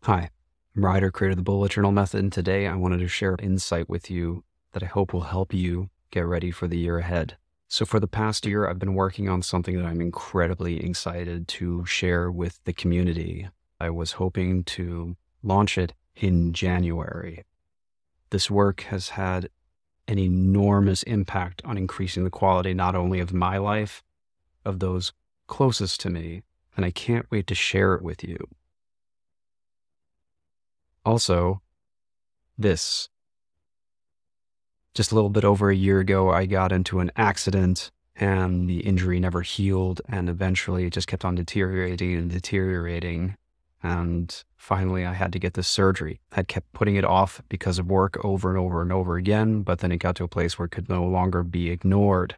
Hi, I'm Ryder, creator of the Bullet Journal Method, and today I wanted to share insight with you that I hope will help you get ready for the year ahead. So for the past year, I've been working on something that I'm incredibly excited to share with the community. I was hoping to launch it in January. This work has had an enormous impact on increasing the quality not only of my life, of those closest to me, and I can't wait to share it with you. Also, just a little bit over a year ago, I got into an accident and the injury never healed, and eventually it just kept on deteriorating and deteriorating. And finally, I had to get this surgery. I kept putting it off because of work over and over and over again, but then it got to a place where it could no longer be ignored.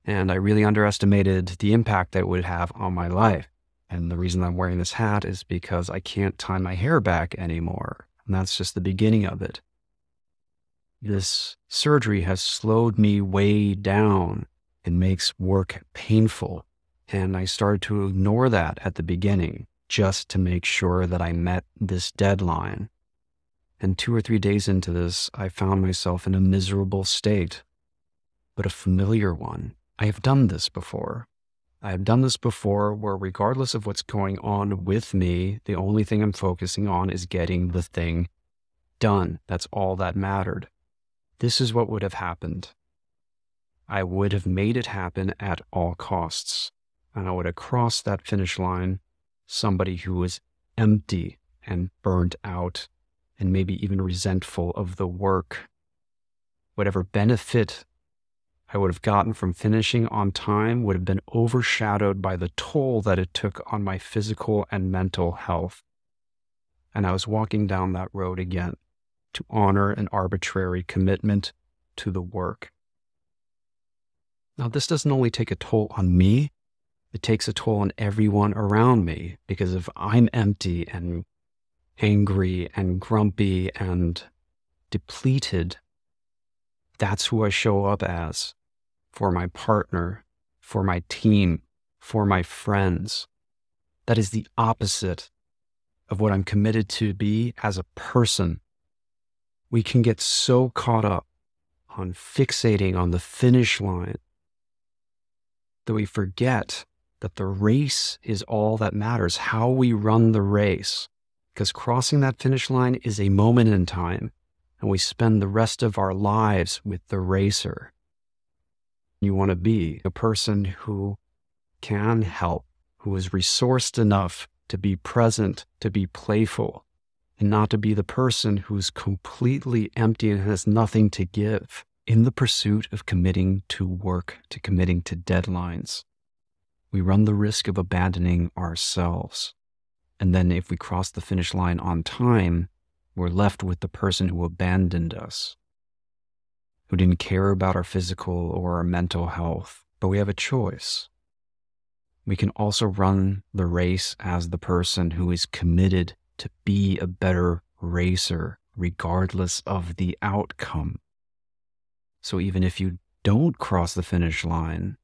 And I really underestimated the impact that it would have on my life. And the reason I'm wearing this hat is because I can't tie my hair back anymore. And that's just the beginning of it. This surgery has slowed me way down. It makes work painful. And I started to ignore that at the beginning just to make sure that I met this deadline. And 2 or 3 days into this, I found myself in a miserable state, but a familiar one. I have done this before. I have done this before where regardless of what's going on with me, the only thing I'm focusing on is getting the thing done. That's all that mattered. This is what would have happened. I would have made it happen at all costs. And I would have crossed that finish line somebody who was empty and burnt out and maybe even resentful of the work. Whatever benefit I would have gotten from finishing on time would have been overshadowed by the toll that it took on my physical and mental health. And I was walking down that road again to honor an arbitrary commitment to the work. Now, this doesn't only take a toll on me, it takes a toll on everyone around me, because if I'm empty and angry and grumpy and depleted, that's who I show up as for my partner, for my team, for my friends. That is the opposite of what I'm committed to be as a person. We can get so caught up on fixating on the finish line that we forget that the race is all that matters, how we run the race. Because crossing that finish line is a moment in time, and we spend the rest of our lives with the racer. You want to be a person who can help, who is resourced enough to be present, to be playful, and not to be the person who's completely empty and has nothing to give in the pursuit of committing to work, to committing to deadlines. We run the risk of abandoning ourselves. And then if we cross the finish line on time, we're left with the person who abandoned us, who didn't care about our physical or our mental health. But we have a choice. We can also run the race as the person who is committed to be a better racer, regardless of the outcome. So even if you don't cross the finish line,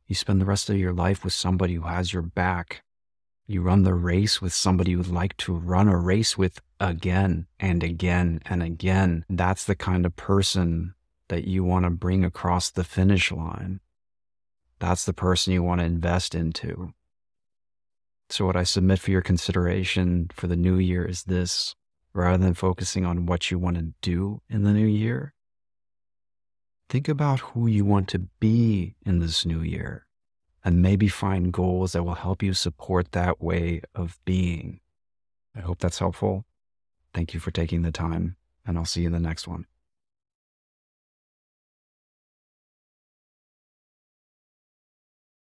you spend the rest of your life with somebody who has your back. You run the race with somebody you'd like to run a race with again and again and again. That's the kind of person that you want to bring across the finish line. That's the person you want to invest into. So what I submit for your consideration for the new year is this: rather than focusing on what you want to do in the new year, think about who you want to be in this new year, and maybe find goals that will help you support that way of being. I hope that's helpful. Thank you for taking the time, and I'll see you in the next one.